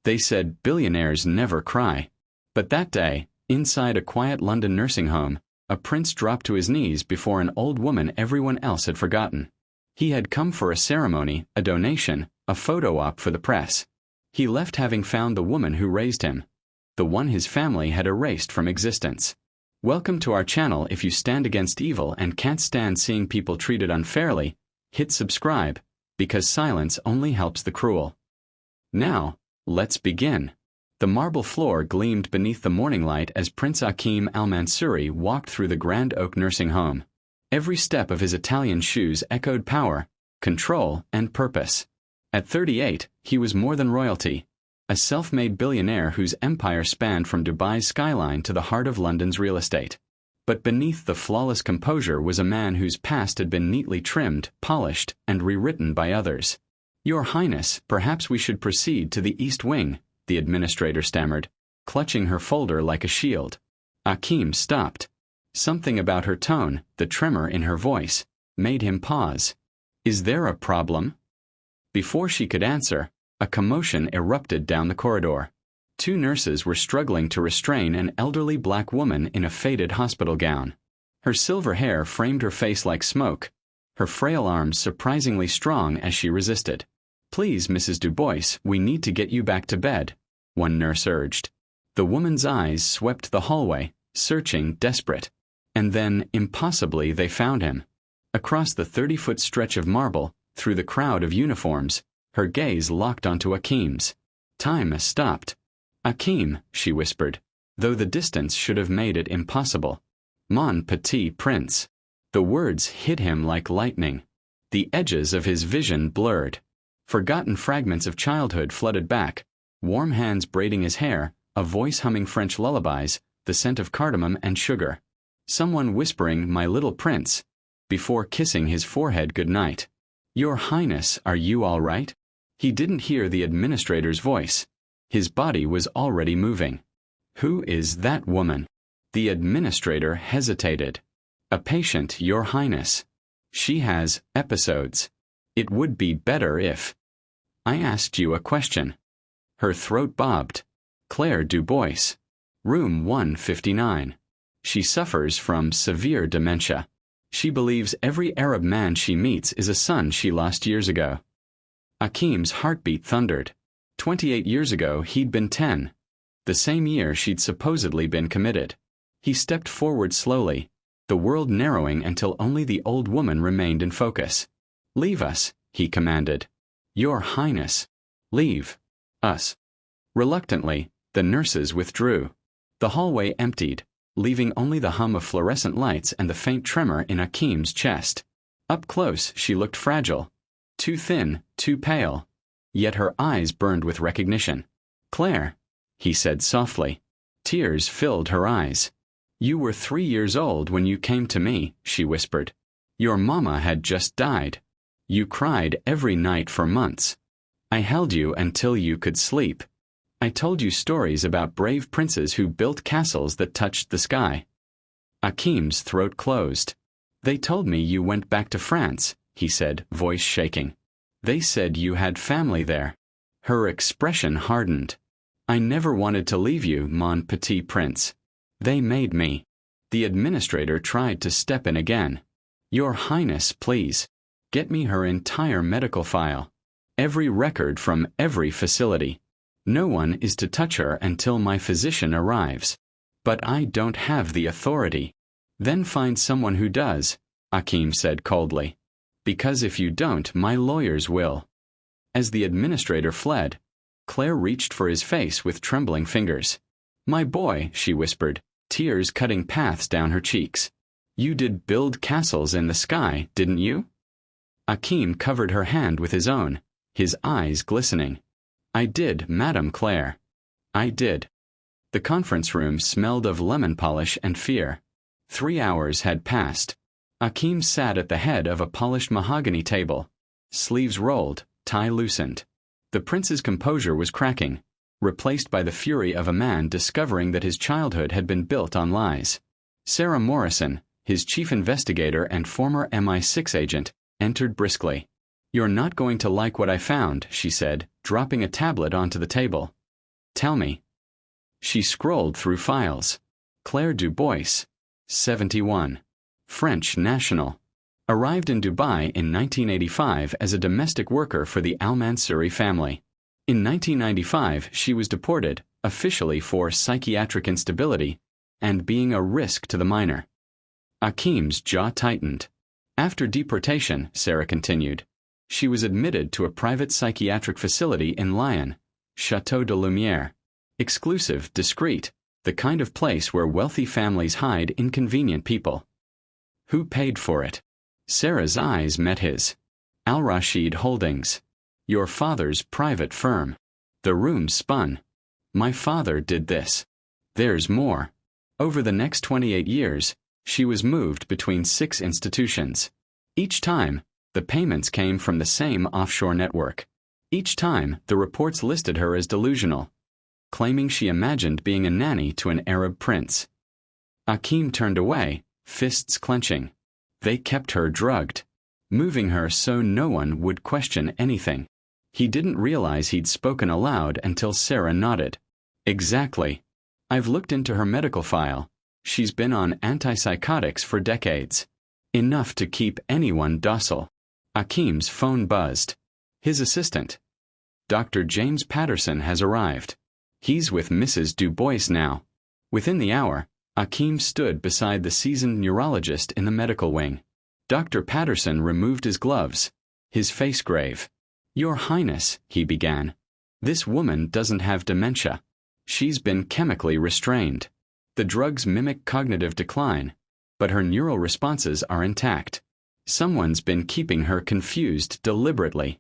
They said billionaires never cry. But that day, inside a quiet London nursing home, a prince dropped to his knees before an old woman everyone else had forgotten. He had come for a ceremony, a donation, a photo op for the press. He left having found the woman who raised him, the one his family had erased from existence. Welcome to our channel. If you stand against evil and can't stand seeing people treated unfairly, hit subscribe, because silence only helps the cruel. Now, let's begin. The marble floor gleamed beneath the morning light as Prince Akim al-Mansuri walked through the Grand Oak nursing home. Every step of his Italian shoes echoed power, control, and purpose. At 38, he was more than royalty, a self-made billionaire whose empire spanned from Dubai's skyline to the heart of London's real estate. But beneath the flawless composure was a man whose past had been neatly trimmed, polished, and rewritten by others. "Your Highness, perhaps we should proceed to the East Wing," the administrator stammered, clutching her folder like a shield. Akim stopped. Something about her tone, the tremor in her voice, made him pause. "Is there a problem?" Before she could answer, a commotion erupted down the corridor. Two nurses were struggling to restrain an elderly black woman in a faded hospital gown. Her silver hair framed her face like smoke, her frail arms surprisingly strong as she resisted. "Please, Mrs. Dubois, we need to get you back to bed," one nurse urged. The woman's eyes swept the hallway, searching, desperate. And then, impossibly, they found him. Across the 30-foot stretch of marble, through the crowd of uniforms, her gaze locked onto Akim's. Time stopped. "Akim," she whispered, though the distance should have made it impossible. "Mon petit prince." The words hit him like lightning. The edges of his vision blurred. Forgotten fragments of childhood flooded back, warm hands braiding his hair, a voice humming French lullabies, the scent of cardamom and sugar. Someone whispering, "My little prince," before kissing his forehead goodnight. "Your Highness, are you all right?" He didn't hear the administrator's voice. His body was already moving. "Who is that woman?" The administrator hesitated. "A patient, Your Highness. She has episodes. It would be better if—" "I asked you a question." Her throat bobbed. "Claire Dubois. Room 159. She suffers from severe dementia. She believes every Arab man she meets is a son she lost years ago." Akim's heartbeat thundered. 28 years ago he'd been 10. The same year she'd supposedly been committed. He stepped forward slowly, the world narrowing until only the old woman remained in focus. "Leave us," he commanded. "Your Highness. Leave us." Reluctantly, the nurses withdrew. The hallway emptied, leaving only the hum of fluorescent lights and the faint tremor in Akim's chest. Up close, she looked fragile. Too thin, too pale. Yet her eyes burned with recognition. "Claire," he said softly. Tears filled her eyes. "You were 3 years old when you came to me," she whispered. "Your mama had just died. You cried every night for months. I held you until you could sleep. I told you stories about brave princes who built castles that touched the sky." Akim's throat closed. "They told me you went back to France," he said, voice shaking. "They said you had family there." Her expression hardened. "I never wanted to leave you, mon petit prince. They made me." The administrator tried to step in again. "Your Highness, please. Get me her entire medical file. Every record from every facility. No one is to touch her until my physician arrives. But I don't have the authority." "Then find someone who does," Akim said coldly. "Because if you don't, my lawyers will." As the administrator fled, Claire reached for his face with trembling fingers. "My boy," she whispered, tears cutting paths down her cheeks. "You did build castles in the sky, didn't you?" Akim covered her hand with his own, his eyes glistening. "I did, Madame Claire. I did." The conference room smelled of lemon polish and fear. 3 hours had passed. Akim sat at the head of a polished mahogany table. Sleeves rolled, tie loosened. The prince's composure was cracking, replaced by the fury of a man discovering that his childhood had been built on lies. Sarah Morrison, his chief investigator and former MI6 agent, entered briskly. "You're not going to like what I found," she said, dropping a tablet onto the table. Tell me. She scrolled through files. Claire Dubois, 71. French national. Arrived in Dubai in 1985 as a domestic worker for the Al Mansouri family. In 1995, she was deported, officially for psychiatric instability and being a risk to the minor. Akeem's jaw tightened. After deportation, Sarah continued, she was admitted to a private psychiatric facility in Lyon, Chateau de Lumière. Exclusive, discreet, the kind of place where wealthy families hide inconvenient people. Who paid for it? Sarah's eyes met his. Al Rashid Holdings. Your father's private firm. The room spun. My father did this. There's more. Over the next 28 years, she was moved between 6 institutions. Each time, the payments came from the same offshore network. Each time, the reports listed her as delusional, claiming she imagined being a nanny to an Arab prince. Akeem turned away, fists clenching. They kept her drugged, moving her so no one would question anything. He didn't realize he'd spoken aloud until Sarah nodded. Exactly. I've looked into her medical file. She's been on antipsychotics for decades. Enough to keep anyone docile. Akeem's phone buzzed. His assistant. Dr. James Patterson has arrived. He's with Mrs. Dubois now. Within the hour, Akeem stood beside the seasoned neurologist in the medical wing. Dr. Patterson removed his gloves, his face grave. Your Highness, he began. This woman doesn't have dementia. She's been chemically restrained. The drugs mimic cognitive decline, but her neural responses are intact. Someone's been keeping her confused deliberately.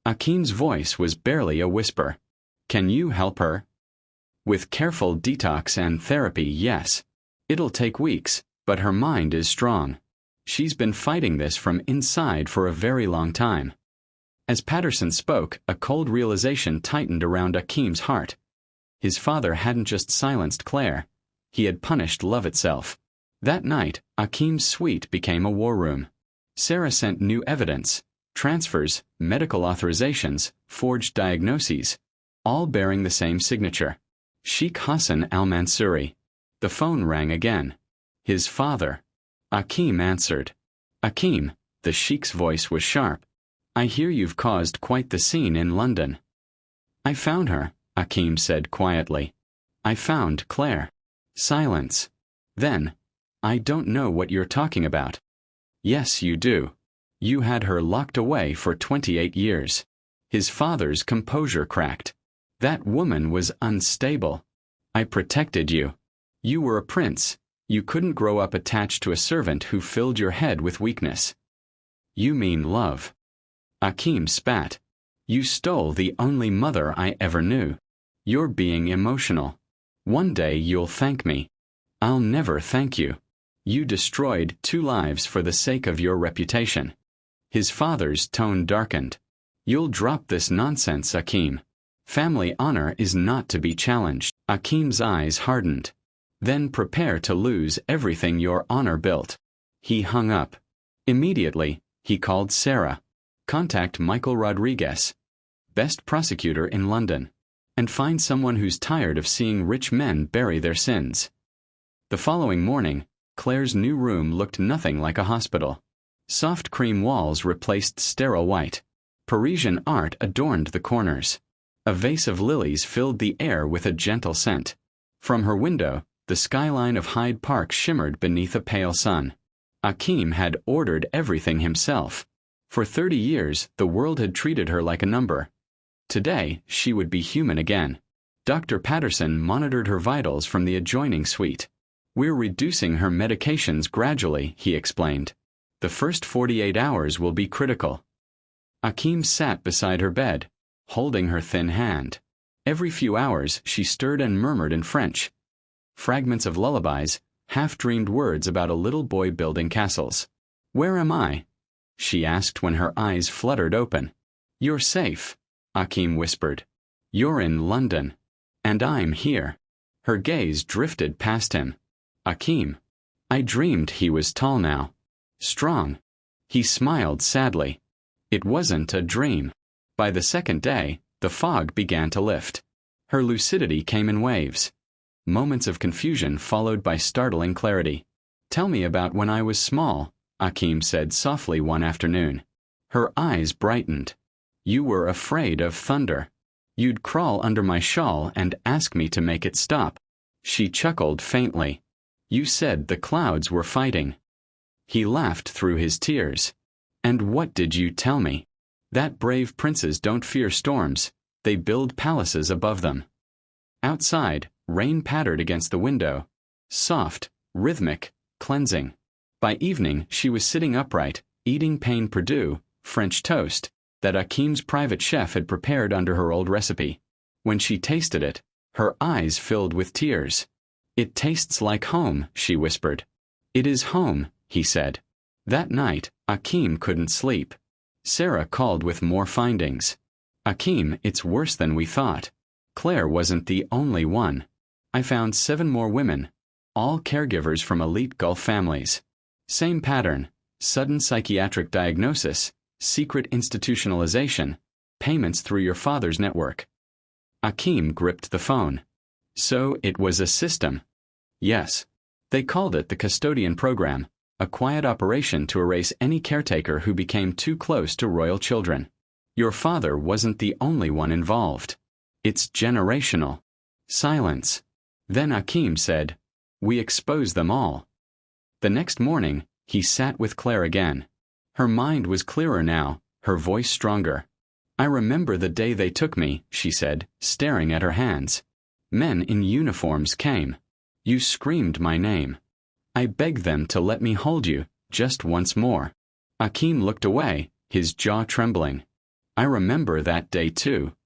Akeem's voice was barely a whisper. Can you help her? With careful detox and therapy, yes. It'll take weeks, but her mind is strong. She's been fighting this from inside for a very long time. As Patterson spoke, a cold realization tightened around Akeem's heart. His father hadn't just silenced Claire. He had punished love itself. That night, Akeem's suite became a war room. Sarah sent new evidence, transfers, medical authorizations, forged diagnoses, all bearing the same signature. Sheikh Hassan al-Mansouri. The phone rang again. His father. Akeem answered. Akeem, the Sheikh's voice was sharp. I hear you've caused quite the scene in London. I found her, Akeem said quietly. I found Claire. Silence. Then, I don't know what you're talking about. Yes, you do. You had her locked away for 28 years. His father's composure cracked. That woman was unstable. I protected you. You were a prince. You couldn't grow up attached to a servant who filled your head with weakness. You mean love. Akeem spat. You stole the only mother I ever knew. You're being emotional. One day you'll thank me. I'll never thank you. You destroyed 2 lives for the sake of your reputation. His father's tone darkened. You'll drop this nonsense, Akeem. Family honor is not to be challenged. Akeem's eyes hardened. Then prepare to lose everything your honor built. He hung up. Immediately, he called Sarah. Contact Michael Rodriguez, best prosecutor in London, and find someone who's tired of seeing rich men bury their sins. The following morning, Claire's new room looked nothing like a hospital. Soft cream walls replaced sterile white. Parisian art adorned the corners. A vase of lilies filled the air with a gentle scent. From her window, the skyline of Hyde Park shimmered beneath a pale sun. Akeem had ordered everything himself. For 30 years, the world had treated her like a number. Today, she would be human again. Dr. Patterson monitored her vitals from the adjoining suite. We're reducing her medications gradually, he explained. The first 48 hours will be critical. Akeem sat beside her bed, holding her thin hand. Every few hours, she stirred and murmured in French. Fragments of lullabies, half-dreamed words about a little boy building castles. Where am I? She asked when her eyes fluttered open. You're safe, Akeem whispered. You're in London. And I'm here. Her gaze drifted past him. Akeem. I dreamed he was tall now. Strong. He smiled sadly. It wasn't a dream. By the second day, the fog began to lift. Her lucidity came in waves. Moments of confusion followed by startling clarity. "Tell me about when I was small," Akim said softly one afternoon. Her eyes brightened. "You were afraid of thunder. You'd crawl under my shawl and ask me to make it stop." She chuckled faintly. "You said the clouds were fighting." He laughed through his tears. "And what did you tell me? That brave princes don't fear storms. They build palaces above them." Outside, rain pattered against the window. Soft, rhythmic, cleansing. By evening, she was sitting upright, eating pain Perdue, French toast, that Akim's private chef had prepared under her old recipe. When she tasted it, her eyes filled with tears. "It tastes like home," she whispered. "It is home," he said. That night, Akim couldn't sleep. Sarah called with more findings. "Akim, it's worse than we thought. Claire wasn't the only one. I found 7 more women, all caregivers from elite Gulf families. Same pattern: sudden psychiatric diagnosis, secret institutionalization, payments through your father's network." Akim gripped the phone. "So it was a system." "Yes. They called it the custodian program, a quiet operation to erase any caretaker who became too close to royal children. Your father wasn't the only one involved. It's generational." Silence. Then Akim said, "We expose them all." The next morning, he sat with Claire again. Her mind was clearer now, her voice stronger. "I remember the day they took me," she said, staring at her hands. "Men in uniforms came. You screamed my name. I begged them to let me hold you, just once more." Akim looked away, his jaw trembling. "I remember that day too.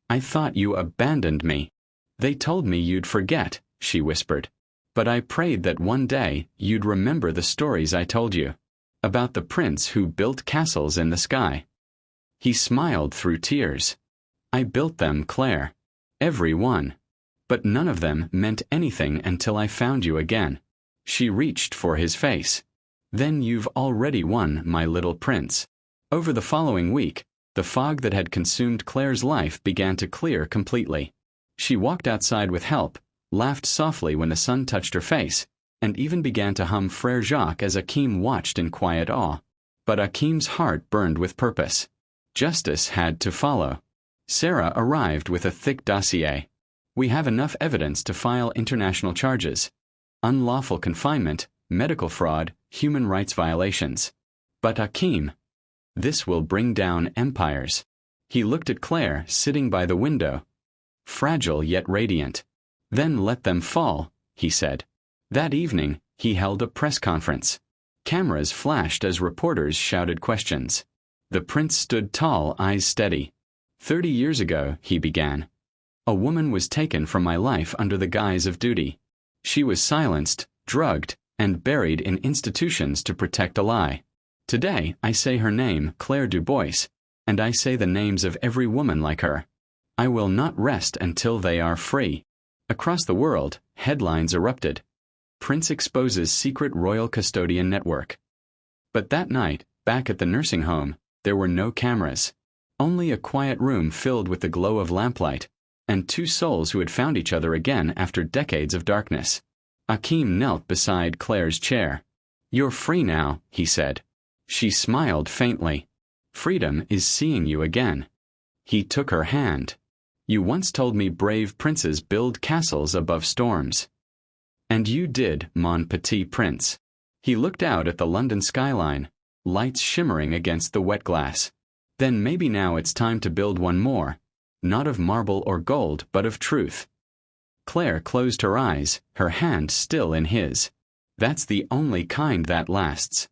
I thought you abandoned me. They told me you'd forget," she whispered. "But I prayed that one day you'd remember the stories I told you. About the prince who built castles in the sky." He smiled through tears. "I built them, Claire. Every one. But none of them meant anything until I found you again." She reached for his face. "Then you've already won, my little prince." Over the following week, the fog that had consumed Claire's life began to clear completely. She walked outside with help, laughed softly when the sun touched her face, and even began to hum Frère Jacques as Akim watched in quiet awe. But Akim's heart burned with purpose. Justice had to follow. Sarah arrived with a thick dossier. "We have enough evidence to file international charges. Unlawful confinement, medical fraud, human rights violations. But Akim, this will bring down empires." He looked at Claire sitting by the window, fragile yet radiant. "Then let them fall," he said. That evening, he held a press conference. Cameras flashed as reporters shouted questions. The prince stood tall, eyes steady. "30 years ago," he began, "a woman was taken from my life under the guise of duty. She was silenced, drugged, and buried in institutions to protect a lie. Today, I say her name, Claire Dubois, and I say the names of every woman like her. I will not rest until they are free." Across the world, headlines erupted. Prince exposes secret royal custodian network. But that night, back at the nursing home, there were no cameras. Only a quiet room filled with the glow of lamplight, and 2 souls who had found each other again after decades of darkness. Akim knelt beside Claire's chair. "You're free now," he said. She smiled faintly. "Freedom is seeing you again." He took her hand. "You once told me brave princes build castles above storms." "And you did, mon petit prince." He looked out at the London skyline, lights shimmering against the wet glass. "Then maybe now it's time to build one more, not of marble or gold, but of truth." Claire closed her eyes, her hand still in his. "That's the only kind that lasts."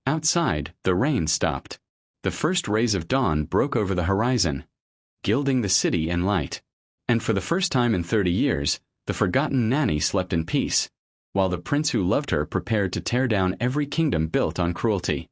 Outside, the rain stopped. The first rays of dawn broke over the horizon, gilding the city in light. And for the first time in 30 years, the forgotten Nanny slept in peace, while the prince who loved her prepared to tear down every kingdom built on cruelty.